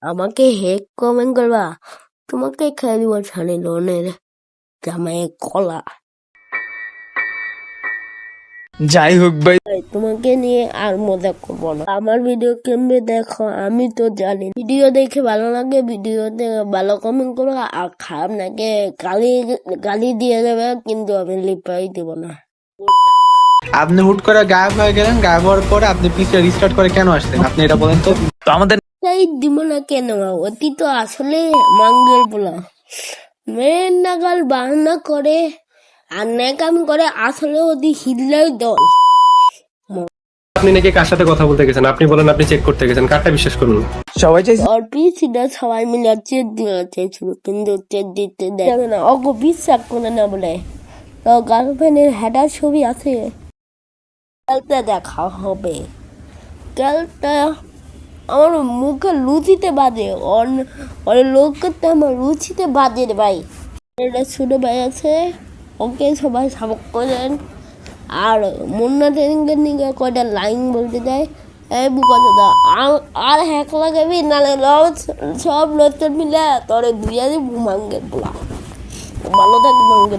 আমাকে হেক কমেন্ট করবা, তোমাকে খেয়ে দিব ছানি লোনের জামাই কলা। যাই হোক ভাই, তোমাকে নিয়ে আর মজা করবো না। আমার ভিডিও কেমনে দেখো আমি তো জানি। ভিডিও দেখে ভালো লাগে, ভিডিওতে ভালো কমেন্ট করো, আর খারাপ লাগে গালি গালি দিয়ে যাবে, কিন্তু আমি রিপ্লাই দিব না। আপনি হুট করে গায়েব হয়ে গেলেন, গায়েব হওয়ার পরে আপনি পিসটা রিস্টার্ট করে কেন আসলেন আপনি এটা বলেন তো। তো আমাদের তাই দিব না কেন? অতি তো আসলে মাঙ্গেল বলা মেয়ের নাগাল বাহানা করে আর ন্যাকাম করে, আসলে অতি হিটলার দল। আপনি নাকি কার সাথে কথা বলতে গেছেন? আপনি বলেন আপনি চেক করতে গেছেন, কারটা বিশ্বাস করুন? সবাই চাইছে ওর পিছিয়ে সবাই মিলে চেট দিয়ে চেয়েছিল, কিন্তু চেট দিতে দেয় না। অগো বিশ্বাস করে না বলে তো গার্লফ্রেন্ডের হেডার ছবি আছে, কালটা দেখা হবে। কালটা আমার মুখে লুচিতে বাজে, ওর লোক করতে আমার লুচিতে বাজে রে ভাই। একটা ছোট ভাই আছে, ওকে সবাই সাপোর্ট করেন। আর মুন্না ট্রেনিংয়ের নিয়ে কয়টা লাইন বলতে দেয়, এই বুকা দাদা আর হ্যাক লাগাবি, নালে সব লোকজন মিলে তোরে দুই আজ ভাঙ্গের বলা। ভালো থাকবে।